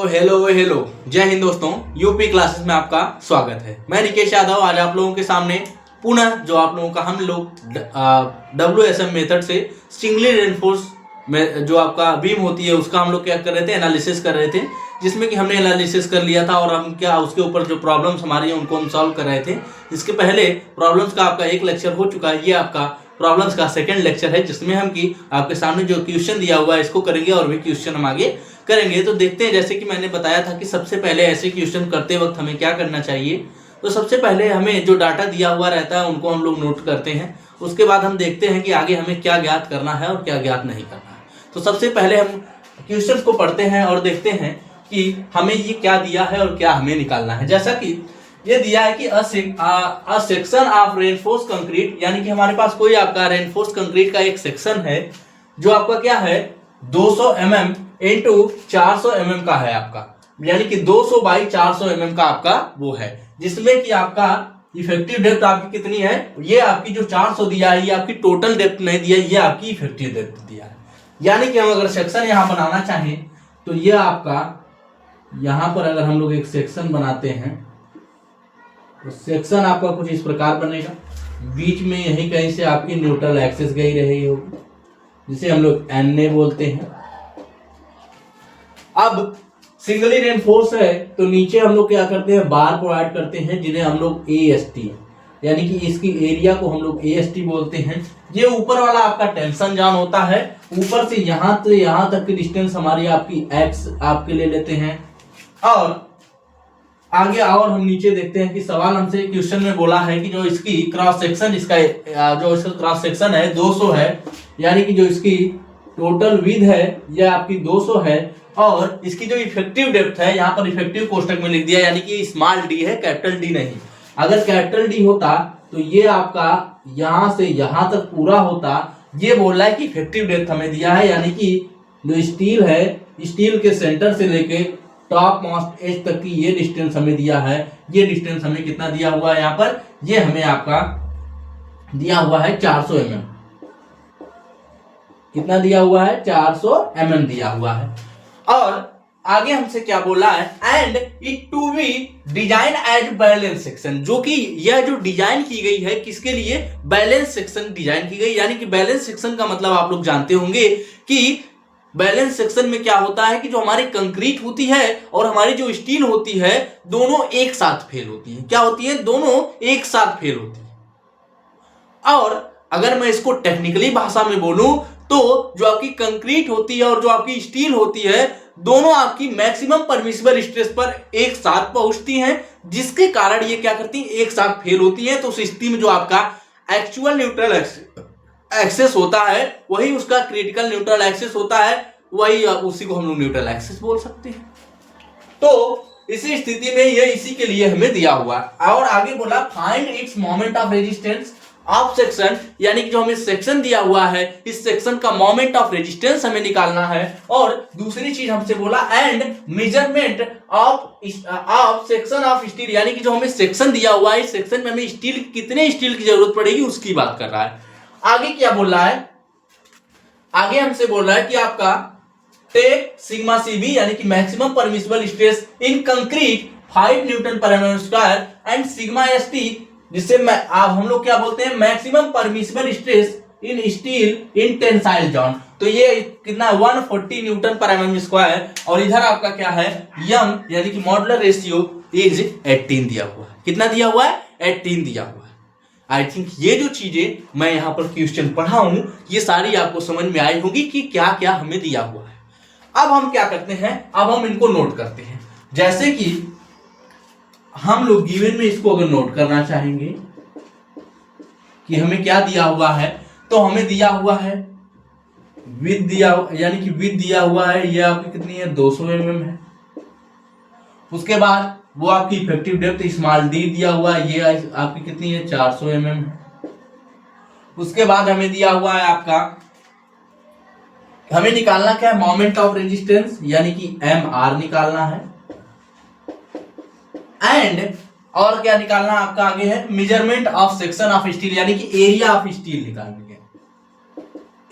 Hello hello जय हिंद दोस्तों, UP classes में आपका स्वागत है। मैं निकेश यादव आज आप लोगों के सामने पुनः जो आप लोगों का हम लोग WSM मेथड से सिंगली रेनफोर्स में जो आपका बीम होती है उसका हम लोग क्या कर रहे थे, एनालिसिस कर रहे थे, जिसमें कि हमने एनालिसिस कर लिया था और हम क्या उसके ऊपर जो प्रॉब्लम्स हमारी हैं उनको हम सॉल्व कर रहे थे। इसके पहले प्रॉब्लम्स का आपका एक लेक्चर हो चुका है, ये आपका प्रॉब्लम्स का सेकंड लेक्चर है, जिसमें हम कि आपके सामने जो क्वेश्चन दिया हुआ है इसको करेंगे और भी क्वेश्चन हम आगे करेंगे। तो देखते हैं, जैसे कि मैंने बताया था कि सबसे पहले ऐसे क्वेश्चन करते वक्त हमें क्या करना चाहिए। तो सबसे पहले हमें जो डाटा दिया हुआ रहता है उनको हम लोग नोट करते हैं, उसके बाद हम देखते हैं कि आगे हमें क्या ज्ञात करना है और क्या ज्ञात नहीं करना है। तो सबसे पहले हम क्वेश्चन को पढ़ते हैं और देखते हैं कि हमें ये क्या दिया है और क्या हमें निकालना है। जैसा कि ये दिया है कि a section of reinforce concrete, यानी कि हमारे पास कोई आपका रेनफोर्स कंक्रीट का एक सेक्शन है जो आपका क्या है 200 mm इंटू 400 mm का है आपका, यानी कि 200 बाई 400 mm का आपका वो है, जिसमें कि आपका इफेक्टिव डेप्थ आपकी कितनी है, ये आपकी जो 400 दिया है ये आपकी टोटल डेप्थ नहीं दिया, ये आपकी इफेक्टिव डेप्थ दिया है। यानी कि हम अगर सेक्शन यहां बनाना चाहें तो ये आपका यहां पर अगर हम लोग एक सेक्शन बनाते हैं तो सेक्शन आपका कुछ इस प्रकार बनेगा। बीच में यही कहीं से आपकी न्यूट्रल एक्सिस गई रही होगी, जिसे हम लोग NA बोलते हैं। अब सिंगली रेनफोर्स है तो नीचे हम लोग क्या करते हैं, बार प्रोवाइड करते हैं, जिन्हें हम लोग AST, यानी कि इसकी एरिया को हम लोग AST बोलते हैं। ये ऊपर वाला आपका टेंशन जॉन होता है, ऊपर से यहां तक की डिस्टेंस हमारी आपकी X आपके ले लेते हैं। और आगे और हम नीचे देखते हैं कि सवाल हमसे क्वेश्चन में बोला है कि जो इसकी क्रॉस सेक्शन, इसका जो इसका क्रॉस सेक्शन है 200 है, यानी कि जो इसकी टोटल विड्थ है ये आपकी 200 है, और इसकी जो इफेक्टिव डेप्थ है यहाँ पर इफेक्टिव कोष्टक में लिख दिया, यानी कि स्मॉल डी है, कैपिटल डी नहीं। अगर कैपिटल डी होता तो ये आपका यहां से यहां तक पूरा होता। ये बोल रहा है कि इफेक्टिव डेप्थ हमें दिया है, यानी कि जो स्टील है, स्टील के सेंटर से लेके टॉप मोस्ट एज तक की ये डिस्टेंस हमें दिया है। ये डिस्टेंस हमें कितना दिया हुआ है यहाँ पर, ये हमें आपका दिया हुआ है 400 mm। कितना दिया हुआ है, 400 mm दिया हुआ है। और आगे हमसे क्या बोला है, and it to be design as balance section, जो कि यह जो डिजाइन की गई है किसके लिए, बैलेंस सेक्शन डिजाइन की गई। यानी कि बैलेंस सेक्शन का मतलब आप लोग जानते होंगे कि बैलेंस सेक्शन में क्या होता है कि जो हमारी कंक्रीट होती है और हमारी जो स्टील होती है दोनों एक साथ फेल होती है। क्या होती है, दोनों एक साथ फेल होती है। और अगर मैं इसको टेक्निकली भाषा में बोलूं तो जो आपकी कंक्रीट होती है और जो आपकी स्टील होती है दोनों आपकी मैक्सिमम परमिसिबल स्ट्रेस पर एक साथ पहुंचती हैं, जिसके कारण ये क्या करती हैं, एक साथ फेल होती हैं। तो उस स्थिति में जो आपका एक्चुअल न्यूट्रल एक्सेस होता है वही उसका क्रिटिकल न्यूट्रल एक्सेस होता है, वही उसी को हम लोग न्यूट्रल एक्सेस बोल सकते हैं। तो इसी स्थिति में ये इसी के लिए हमें दिया हुआ है। और आगे बोला find its moment of resistance of section, यानी कि जो हमें सेक्शन दिया हुआ है इस सेक्शन का मोमेंट ऑफ रेजिस्टेंस हमें निकालना है। और दूसरी चीज हमसे बोला and measurement of section of steel, यानी कि जो हमें सेक्शन दिया हुआ है इस सेक्शन में हमें स्टील कितने स्टील की जरूरत पड़ेगी उसकी बात कर रहा है। आगे क्या बोल रहा है, आगे हमसे बोल रहा है कि आपका टेक सिग्मा सीबी, यानी कि maximum permissible stress in concrete 5 Newton पर mm square and sigma ST, जिससे हम लोग क्या बोलते हैं, maximum permissible stress in steel in tensile John. तो ये कितना 140 न्यूटन पर mm स्क्वायर, और इधर आपका क्या है यम, यानी कि मॉडुलर रेशियो इज 18 दिया हुआ है। कितना दिया हुआ है, 18 दिया हुआ है। आई थिंक ये जो चीजें मैं यहाँ पर क्वेश्चन पढ़ा हूं ये सारी आपको समझ में आई होगी कि क्या क्या हमें दिया हुआ है। अब हम क्या करते हैं, अब हम इनको नोट करते हैं। जैसे कि हम लोग गिवन में इसको अगर नोट करना चाहेंगे कि हमें क्या दिया हुआ है, तो हमें दिया हुआ है विड्थ दिया, यानी कि विड्थ दिया हुआ है ये आपकी कितनी है 200 mm है। उसके बाद वो आपकी इफेक्टिव डेप्थ स्मॉल डी दिया हुआ है, ये आपकी कितनी है 400 mm है। उसके बाद हमें दिया हुआ है आपका, हमें निकालना क्या है, मोमेंट ऑफ रेजिस्टेंस, यानी कि MR निकालना है। एंड और क्या निकालना आपका आगे है, measurement of section of steel, यानी कि एरिया ऑफ स्टील निकालनी है।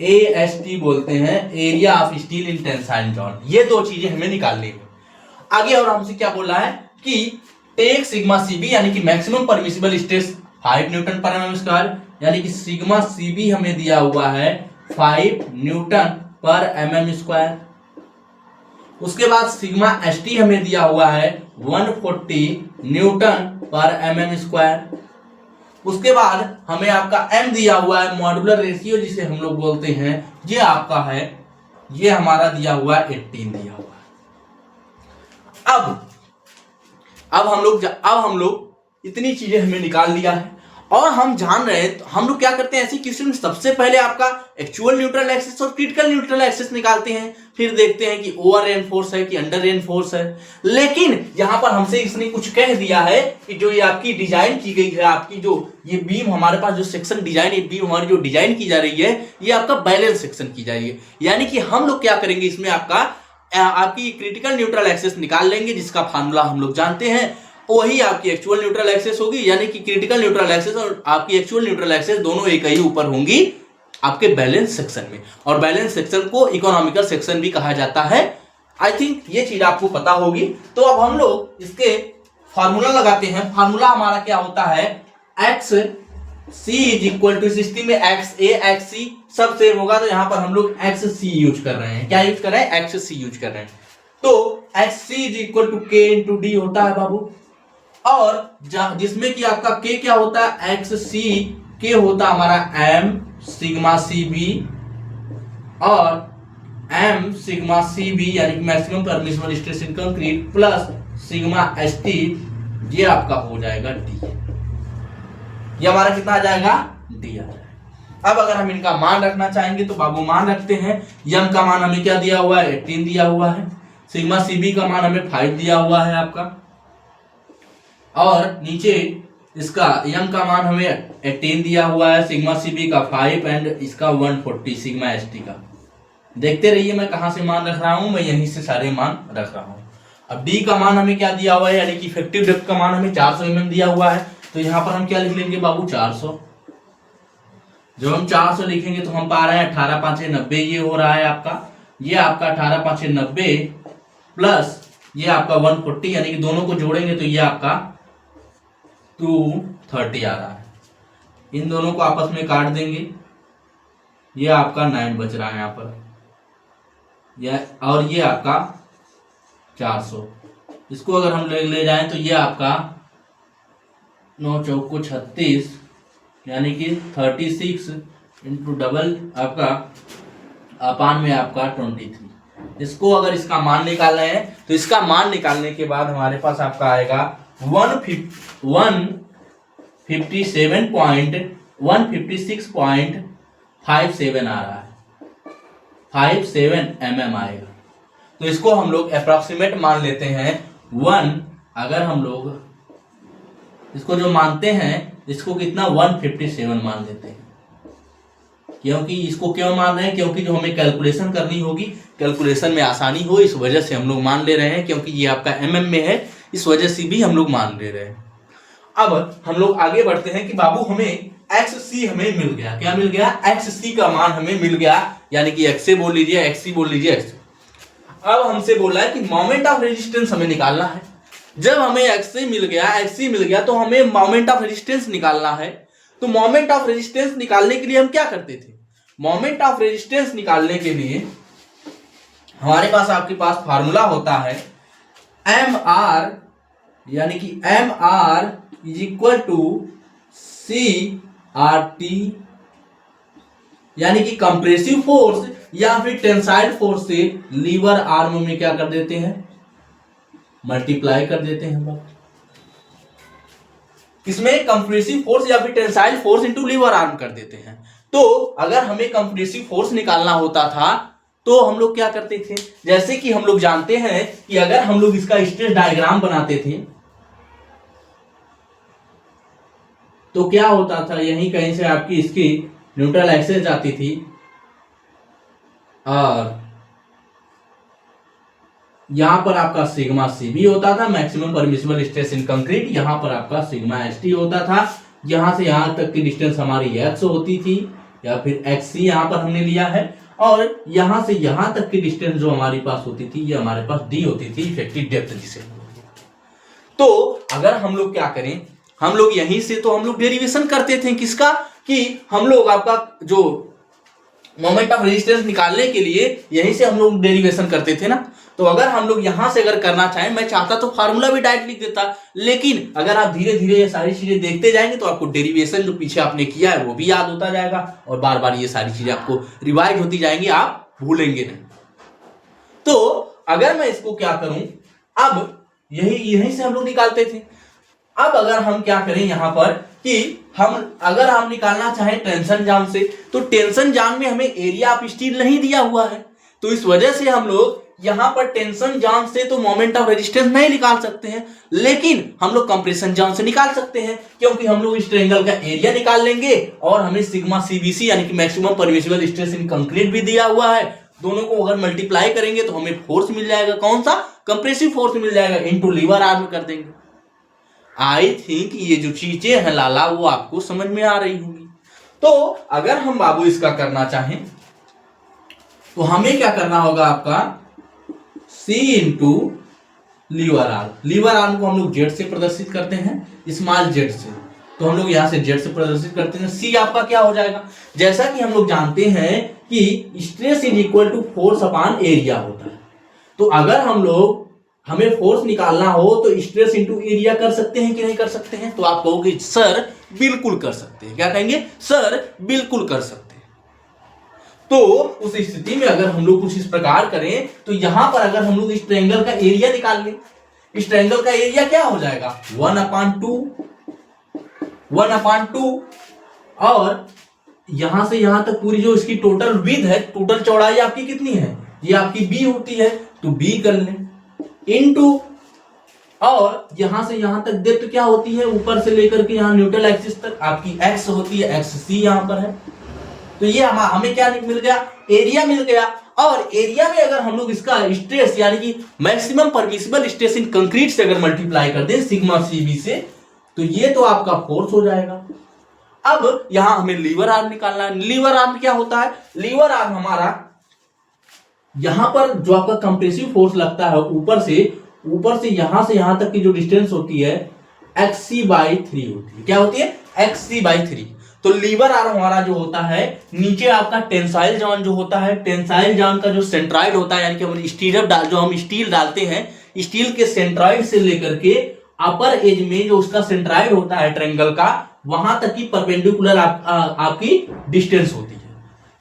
AST बोलते हैं, area of steel in tensile John. ये दो चीजें हमें निकालनी है। आगे और हमसे क्या बोला है कि टेक सिग्मा सीबी यानी कि मैक्सिमम परमिसिबल स्ट्रेस 5 न्यूटन पर एमएम स्क्वायर, यानी कि सिग्मा सीबी हमें दिया हुआ है 5 न्यूटन पर एमएम स्क्वायर। उसके बाद सिग्मा एसटी हमें दिया हुआ है 140 न्यूटन पर एमएम स्क्वायर। उसके बाद हमें आपका एम दिया हुआ है, मॉड्यूलर रेशियो जिसे हम लोग बोलते हैं, ये आपका है, ये हमारा दिया हुआ है 18 दिया हुआ है। अब हम लोग इतनी चीजें हमें निकाल लिया है और हम जान रहे हैं, तो हम लोग क्या करते हैं ऐसे क्वेश्चन में सबसे पहले आपका एक्चुअल न्यूट्रल एक्सिस और क्रिटिकल न्यूट्रल एक्सिस निकालते हैं, फिर देखते हैं कि ओवर रेनफोर्स है कि अंडर रेनफोर्स है। लेकिन यहां पर हमसे इसने कुछ कह दिया है कि जो ये आपकी डिजाइन की गई है, आपकी जो ये बीम हमारे पास जो सेक्शन डिजाइन, ये बीम हमारी जो डिजाइन की जा रही है, ये आपका बैलेंस सेक्शन की जा रही है। यानी कि हम लोग क्या करेंगे, इसमें आपकी क्रिटिकल न्यूट्रल एक्सिस निकाल लेंगे, जिसका फार्मूला हम लोग जानते हैं, वही आपकी एक्चुअल न्यूट्रल एक्सिस होगी। यानी कि क्रिटिकल न्यूट्रल एक्सिस और आपकी एक्चुअल न्यूट्रल एक्सिस दोनों एक ही ऊपर होंगी आपके बैलेंस सेक्शन में, और बैलेंस सेक्शन को इकोनॉमिकल सेक्शन भी कहा जाता है। आई थिंक ये चीज आपको पता होगी। तो अब हम लोग इसके फार्मूला लगाते हैं। फार्मूला हमारा क्या होता है, X C is equal to, system में एक्स ए एक्स सी सब सेम होगा, तो यहां पर हम लोग एक्स सी यूज कर रहे हैं। क्या यूज कर रहे हैं, एक्स सी यूज कर रहे हैं। तो X C is equal to K into D होता है बाबू, और जिसमें कि आपका के क्या होता है, एक्स सी के होता हमारा एम सिग्मा सी बी, और एम सिग्मा सी बी यानी कि maximum permissible stress in concrete plus sigma S T, ये आपका हो जाएगा डी। ये हमारा कितना आ जाएगा, डी आ जाएगा। अब अगर हम इनका मान रखना चाहेंगे तो बाबू मान रखते हैं। यम का मान हमें क्या दिया हुआ है, 18 दिया हुआ है। सिग्मा सी बी का मान हमें 5 दिया हुआ है आपका, और नीचे इसका यम का मान हमें 18 दिया हुआ है, सिग्मा सीबी का 5 एंड इसका 140 सिग्मा एसटी का। देखते रहिए मैं कहां से मान रख रहा हूं, मैं यहीं से सारे मान रख रहा हूं। अब डी का मान हमें क्या दिया हुआ है, यानी कि इफेक्टिव डेप्थ का मान हमें 400 mm दिया हुआ है। तो यहां पर हम क्या लिख लेंगे बाबू, 400। जब हम 400 लिखेंगे तो हम पा रहे हैं 18 5 90, ये हो रहा है आपका, ये आपका 18 5 90 प्लस ये आपका 140, यानी कि दोनों को जोड़ेंगे तो ये आपका 230 आ रहा है। इन दोनों को आपस में काट देंगे, ये आपका 9 बच रहा है यहाँ पर, और ये आपका 400। इसको अगर हम ले जाएं तो ये आपका 9 चौको 36, यानी कि 36 इंटू डबल आपका अपान में आपका 23। इसको अगर इसका मान निकालना है तो इसका मान निकालने के बाद हमारे पास आपका आएगा 156.57 आ रहा है, 57 mm आएगा। तो इसको हम लोग अप्रॉक्सीमेट मान लेते हैं 1। अगर हम लोग इसको जो मानते हैं इसको कितना 157 मान लेते हैं, क्योंकि इसको क्यों मान रहे हैं, क्योंकि जो हमें कैलकुलेशन करनी होगी, कैलकुलेशन में आसानी हो, इस वजह से हम लोग मान ले रहे हैं, क्योंकि ये आपका mm में है, इस वजह से भी हम लोग मान ले रहे हैं। अब हम लोग आगे बढ़ते हैं कि बाबू हमें XC हमें मिल गया, क्या मिल गया, XC का मान हमें मिल गया, यानी कि XA बोल लीजिए, XC बोल लीजिए, XC। अब हमसे बोला है कि मोमेंट ऑफ रेजिस्टेंस हमें निकालना है। जब हमें XC मिल गया तो हमें मोमेंट ऑफ रेजिस्टेंस निकालना है। तो मोमेंट ऑफ रेजिस्टेंस निकालने के लिए हम क्या करते थे, मोमेंट ऑफ रेजिस्टेंस निकालने के लिए हमारे पास आपके पास फार्मूला होता है MR, यानी कि MR is equal to CRT, यानी कि कंप्रेसिव फोर्स या फिर टेंसाइल फोर्स से लीवर आर्म में क्या कर देते हैं, मल्टीप्लाई कर देते हैं बात। इसमें कंप्रेसिव फोर्स या फिर tensile force into lever arm कर देते हैं। तो अगर हमें कंप्रेसिव फोर्स निकालना होता था तो हम लोग क्या करते थे, जैसे कि हम लोग जानते हैं कि अगर हम लोग इसका स्ट्रेस डायग्राम बनाते थे तो क्या होता था, यहीं कहीं से आपकी इसकी न्यूट्रल एक्सिस जाती थी और यहां पर आपका सिग्मा सीबी होता था, maximum permissible stress in concrete, यहां पर आपका सिग्मा एसटी होता था। यहां से यहां तक की डिस्टेंस हमारी एक्स होती थी, या फिर एक्स सी यहां पर हमने लिया है। और यहां से यहां तक की डिस्टेंस जो हमारे पास होती थी, ये हमारे पास डी होती थी, इफेक्टिव डेप्थ जिसे। तो अगर हम लोग क्या करें, हम लोग यहीं से तो हम लोग डेरिवेशन करते थे किसका, कि हम लोग आपका जो मोमेंट ऑफ रेजिस्टेंस निकालने के लिए यहीं से हम लोग डेरिवेशन करते थे ना। तो अगर हम लोग यहां से अगर करना चाहें, मैं चाहता तो फार्मूला भी डायरेक्ट लिख देता, लेकिन अगर आप धीरे धीरे ये सारी चीजें देखते जाएंगे तो आपको डेरिवेशन जो पीछे आपने किया है वो भी याद होता जाएगा, और बार बार ये सारी चीजें आपको रिवाइज होती जाएंगी, आप भूलेंगे नहीं। तो अगर मैं इसको क्या करूं, अब यहीं से हम लोग निकालते थे। अब अगर हम क्या करें यहां पर कि अगर हम निकालना चाहें टेंशन जाम से, तो टेंशन जाम में हमें एरिया ऑफ स्टील नहीं दिया हुआ है, तो इस वजह से हम लोग यहां पर टेंशन जाम से तो मोमेंट ऑफ रेजिस्टेंस नहीं निकाल सकते हैं, लेकिन हम लोग कंप्रेशन जाम से निकाल सकते हैं, क्योंकि हम लोग इस ट्रायंगल का एरिया निकाल लेंगे और हमें सिग्मा सीबीसी यानी कि maximum permissible stress in concrete भी दिया हुआ है। दोनों को अगर मल्टीप्लाई करेंगे तो हमें फोर्स मिल जाएगा, कौन सा, कंप्रेसिव फोर्स मिल जाएगा, इनटू लीवर आर्म कर देंगे। आई थिंक ये जो चीजें हैं लाला वो आपको समझ में आ रही होंगी। तो अगर हम बाबू इसका करना चाहें तो हमें क्या करना होगा, आपका C into lever arm. Lever arm को हम लोग जेड से प्रदर्शित करते हैं, स्मॉल जेड से, तो हम लोग यहां से जेड से प्रदर्शित करते हैं। C आपका क्या हो जाएगा, जैसा कि हम लोग जानते हैं कि stress is equal to force upon area होता है, तो अगर हम लोग हमें फोर्स निकालना हो तो स्ट्रेस इंटू एरिया कर सकते हैं कि नहीं कर सकते हैं, तो आप कहोगे सर बिल्कुल कर सकते हैं। क्या कहेंगे, सर बिल्कुल कर सकते हैं। तो उस स्थिति में अगर हम लोग कुछ इस प्रकार करें, तो यहां पर अगर हम लोग इस ट्रायंगल का एरिया निकाल लें, इस ट्रायंगल का एरिया क्या हो जाएगा, 1/2 और यहां से यहां तक पूरी जो इसकी टोटल विड्थ है, टोटल चौड़ाई आपकी कितनी है, ये आपकी बी होती है, तो बी कर लें, इनटू और यहां से यहां तक डेप्थ क्या होती है, ऊपर से लेकर के यहां न्यूट्रल एक्सिस तक आपकी एक्स होती है, एक्स सी यहां पर है। तो ये हमें क्या मिल गया, एरिया मिल गया। और एरिया में अगर हम लोग इसका स्ट्रेस यानी कि maximum permissible stress in concrete से अगर मल्टीप्लाई कर दें सिग्मा सीबी से, तो ये तो आपका फोर्स हो जाएगा। अब यहां हमें लीवर आर्म निकालना है। लीवर आर्म क्या होता है, लीवर आर्म हमारा यहां पर जो आपका कंप्रेसिव फोर्स लगता है ऊपर से यहां तक की जो डिस्टेंस होती है xc/3 होती है। क्या होती है, xc/3। तो लीवर आर्म हमारा जो होता है, नीचे आपका टेंसाइल जॉइंट जो होता है, टेंसाइल जॉइंट का जो सेंट्रॉइड होता है, यानी कि हम स्टील डालते हैं, स्टील के सेंट्रॉइड से लेकर के अपर एज में जो उसका सेंट्रॉइड होता है ट्रायंगल का, वहां तक की परपेंडिकुलर आपकी डिस्टेंस होती है।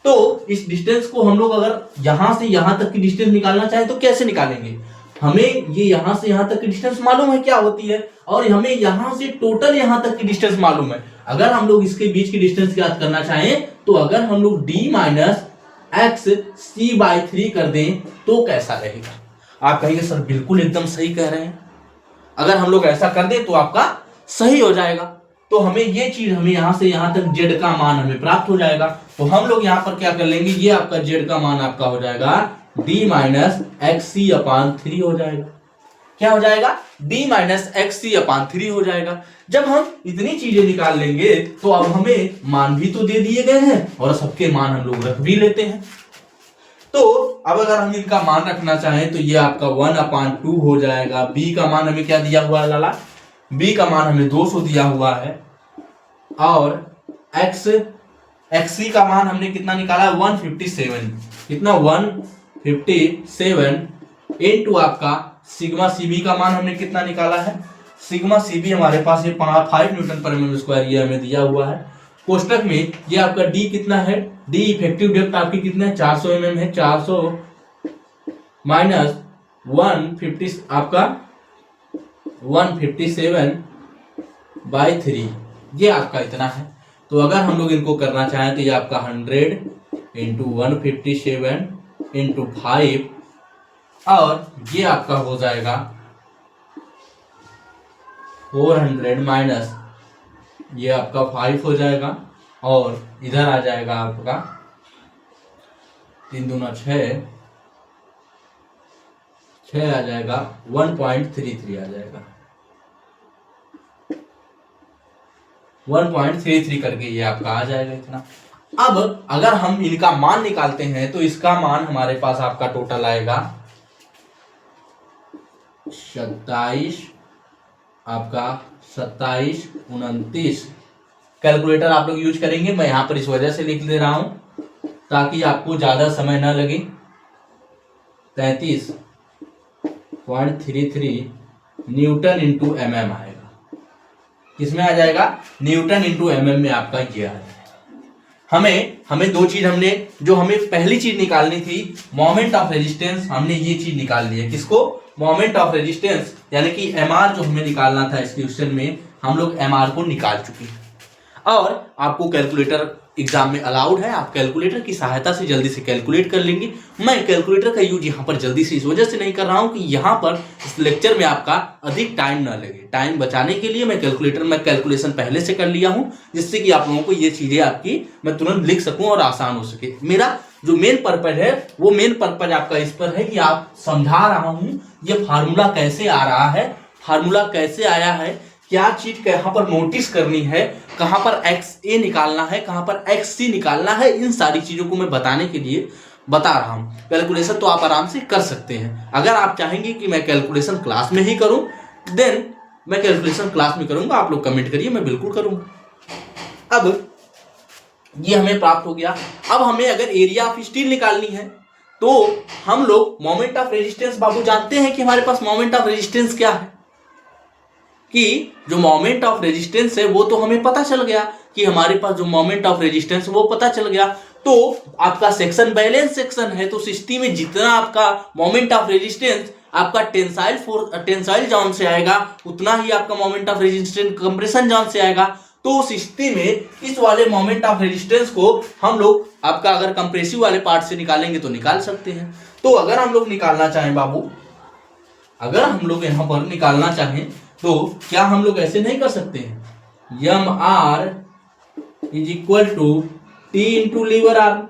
तो इस डिस्टेंस को हम लोग अगर यहां से यहां तक की डिस्टेंस निकालना चाहे तो कैसे निकालेंगे, हमें ये यहां से यहां तक की डिस्टेंस मालूम है क्या होती है, और हमें यहां से टोटल यहां तक की डिस्टेंस मालूम है। अगर हम लोग इसके बीच की डिस्टेंस याद करना चाहें, तो अगर हम लोग d - xc/3 कर दें तो कैसा रहेगा, आप कहेंगे सर बिल्कुल एकदम सही कह रहे हैं, अगर हम लोग ऐसा कर दें तो आपका सही हो जाएगा। तो हमें ये चीज हमें यहां से यहां तक जेड का मान हमें प्राप्त हो जाएगा। तो हम लोग यहां पर क्या कर लेंगे, ये आपका जेड का मान आपका हो जाएगा d - xc/3 हो जाएगा। क्या हो जाएगा, d - xc/3 हो जाएगा। जब हम इतनी चीजें निकाल लेंगे तो अब हमें मान भी तो दे दिए गए हैं और सबके मान हम लोग रख भी लेते हैं। तो अब अगर हम इनका मान रखना चाहें तो ये आपका 1/2 हो जाएगा। b का मान हमें क्या दिया हुआ है लाला, b का मान हमें 200 दिया हुआ है, और xc का मान हमने कितना निकाला, 157, कितना 157 इनटू आपका सिग्मा सीबी का मान हमने कितना निकाला है, सिग्मा सीबी हमारे पास ये 5 न्यूटन पर mm स्क्वायर ये हमें दिया हुआ है। कोष्टक में ये आपका d कितना है, d इफेक्टिव डेप्थ आपकी कितना है, 400 mm है, 400 माइनस 150 आपका 157/3 ये आपका इतना है। तो अगर हम लोग इनको करना चाहें तो ये आपका 100 इंटू 157 इंटू 5, और ये आपका हो जाएगा 400 माइनस ये आपका 5 हो जाएगा, और इधर आ जाएगा आपका 3 दूना 6 आ जाएगा, 1.33 आ जाएगा, 1.33 करके ये आपका आ जाएगा इतना। अब अगर हम इनका मान निकालते हैं तो इसका मान हमारे पास आपका टोटल आएगा 27, आपका 27, 29। कैलकुलेटर आप लोग यूज करेंगे, मैं यहां पर इस वजह से लिख दे रहा हूं ताकि आपको ज्यादा समय ना लगे। 33.33 न्यूटन इंटू mm आएगा। किसमें आ जाएगा? न्यूटन इंटू mm में आपका ये आ जाएगा। हमें दो चीज जो हमें पहली चीज निकालनी थी, मोमेंट ऑफ रेजिस्टेंस, हमने ये चीज निकाल ली है। किसको? मोमेंट ऑफ रेजिस्टेंस, यानी कि mr जो हमें निकालना था इस क्वेश्चन में, हम लोग mr को निकाल चुके हैं। और आपको कैलकुलेटर एग्जाम में अलाउड है, आप कैलकुलेटर की सहायता से जल्दी से कैलकुलेट कर लेंगे। मैं कैलकुलेटर का यूज यहाँ पर जल्दी से इस वजह से नहीं कर रहा हूँ कि यहाँ पर इस लेक्चर में आपका अधिक टाइम ना लगे। टाइम बचाने के लिए मैं कैलकुलेशन पहले से कर लिया हूँ, जिससे कि आप लोगों को ये चीजें आपकी मैं तुरंत लिख सकूँ और आसान हो सके। मेरा जो मेन पर्पज है वो मेन पर्पज आपका इस पर है कि आप समझा रहा हूँ ये फार्मूला कैसे आ रहा है, फार्मूला कैसे आया है, क्या चीज कहां पर नोटिस करनी है, कहां पर XA निकालना है, कहां पर XC निकालना है, इन सारी चीजों को मैं बताने के लिए बता रहा हूं। कैलकुलेशन तो आप आराम से कर सकते हैं। अगर आप चाहेंगे कि मैं कैलकुलेशन क्लास में ही करूं, देन मैं कैलकुलेशन क्लास में करूंगा। आप लोग कमेंट करिए, मैं बिल्कुल करूंगा। अब ये हमें प्राप्त हो गया। अब हमें अगर एरिया ऑफ स्टील निकालनी है तो हम लोग मोमेंट ऑफ रेजिस्टेंस, बाबू जानते हैं कि हमारे पास मोमेंट ऑफ रेजिस्टेंस क्या है, कि जो मोमेंट ऑफ रेजिस्टेंस है वो तो हमें पता चल गया कि हमारे पास जो मोमेंट ऑफ रेजिस्टेंस वो पता चल गया। तो आपका सेक्शन बैलेंस सेक्शन है, तो सिस्टम में जितना आपका मोमेंट ऑफ रेजिस्टेंस आपका टेंसाइल जॉन से आएगा, उतना ही आपका moment of resistance compression John से आएगा। तो सिस्टम में इस वाले मोमेंट ऑफ रेजिस्टेंस को हम लोग आपका अगर कंप्रेसिव वाले पार्ट से निकालेंगे तो निकाल सकते हैं। तो अगर हम लोग निकालना चाहें बाबू, अगर हम लोग यहाँ पर निकालना चाहें तो क्या हम लोग ऐसे नहीं कर सकते हैं? mr is equal to T into lever arm.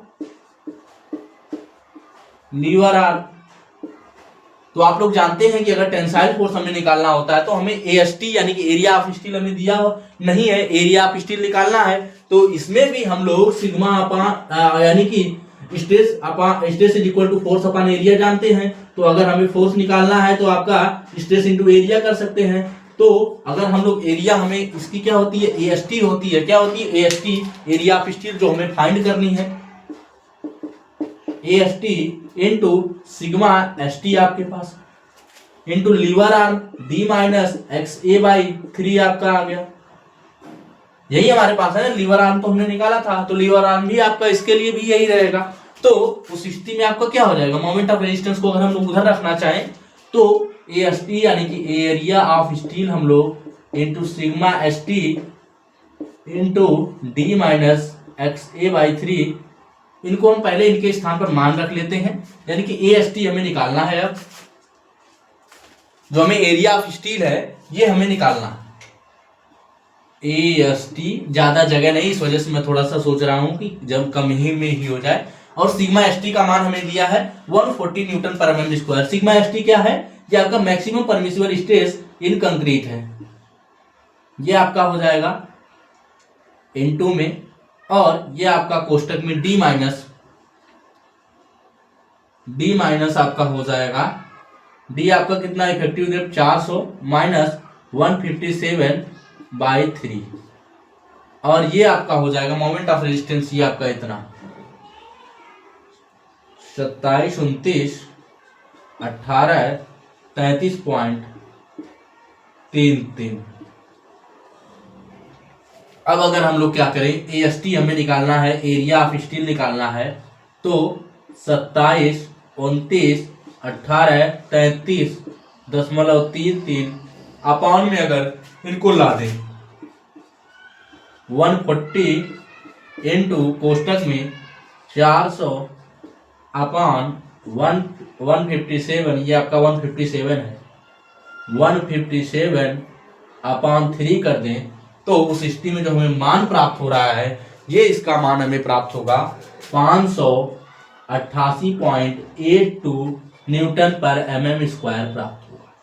तो आप लोग जानते हैं कि अगर टेंसाइल फोर्स हमें निकालना होता है तो हमें AST यानी कि एरिया ऑफ स्टील हमें दिया नहीं है, एरिया ऑफ स्टील निकालना है। तो इसमें भी हम लोग सिग्मा अपॉन यानी कि stress is equal to force upon area जानते हैं। तो अगर हमें फोर्स निकालना है तो आपका स्ट्रेस इंटू एरिया कर सकते हैं। तो अगर हम लोग एरिया, हमें इसकी क्या होती है? AST होती है। क्या होती है? AST, एरिया ऑफ स्टील जो हमें फाइंड करनी है। AST इंटू सिग्मा ST आपके पास into lever arm D minus XA/3 आपका आ गया। यही हमारे पास है। लीवर आर्म तो हमने निकाला था, तो लीवर आर्म भी आपका इसके लिए भी यही रहेगा। तो उस स्थिति में आपका क्या हो जाएगा? मोमेंट ऑफ रेजिस्टेंस को अगर हम लोग उधर रखना चाहें तो AST यानी कि एरिया ऑफ स्टील हम लोग into sigma ST into D minus XA/3, इनको हम पहले इनके स्थान पर मान रख लेते हैं। यानी कि AST हमें निकालना है। अब जो हमें एरिया ऑफ स्टील है ये हमें निकालना है। AST ज्यादा जगह नहीं, इस वजह से मैं थोड़ा सा सोच रहा हूं कि जब कम ही में ही हो जाए। और सिग्मा ST का मान हमें दिया है 140 न्यूटन पर mm स्क्वायर। सिग्मा ST क्या है? ये आपका maximum permissible stress in concrete है। ये आपका हो जाएगा इनटू में, और ये आपका कोष्टक में D माइनस आपका हो जाएगा। D आपका कितना? इफेक्टिव डेप्थ 400 माइनस 157/3, और ये आपका हो जाएगा मोमेंट ऑफ रेजिस्टेंस, ये आपका इतना 27, 29, 18, 33.33। अब अगर हम लोग क्या करें, AST हमें निकालना है, एरिया ऑफ स्टील निकालना है, तो 27, 29, 18, 33.33 अपॉन में अगर इनको ला दें 140 इंटू कोष्टक में 400 अपॉन 157, ये आपका 157 है, 157 अपॉन 3 कर दें तो उस स्थिति में जो हमें मान प्राप्त हो रहा है, ये इसका मान हमें प्राप्त होगा 588.82 न्यूटन पर mm स्क्वायर प्राप्त होगा।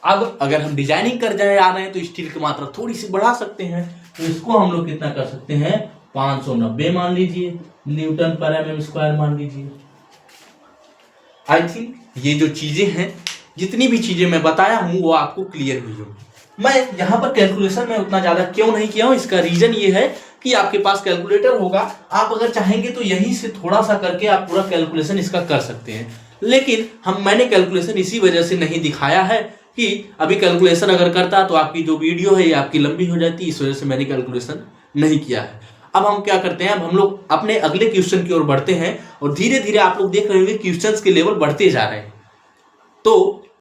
अब अगर हम डिजाइनिंग कर जाए आ रहे हैं तो स्टील की मात्रा थोड़ी सी बढ़ा सकते हैं, तो इसको हम लोग कितना कर सकते हैं? 590 मान लीजिए, न्यूटन पर एमएम स्क्वायर मान लीजिए। आई थिंक ये जो चीजें हैं, जितनी भी चीजें मैं बताया हूं वो आपको क्लियर हुई होगी। मैं यहाँ पर कैलकुलेशन में उतना ज्यादा क्यों नहीं किया हूं, इसका रीजन ये है कि आपके पास कैलकुलेटर होगा, आप अगर चाहेंगे तो यहीं से थोड़ा सा करके आप पूरा कैलकुलेशन इसका कर सकते हैं। लेकिन मैंने कैलकुलेशन इसी वजह से नहीं दिखाया है कि अभी कैलकुलेशन अगर करता तो आपकी जो वीडियो है ये आपकी लंबी हो जाती, इस वजह से मैंने कैलकुलेशन नहीं किया है। अब हम क्या करते हैं, अब हम लोग अपने अगले क्वेश्चन की ओर बढ़ते हैं और धीरे धीरे आप लोग देख रहे होंगे क्वेश्चंस के लेवल बढ़ते जा रहे हैं। तो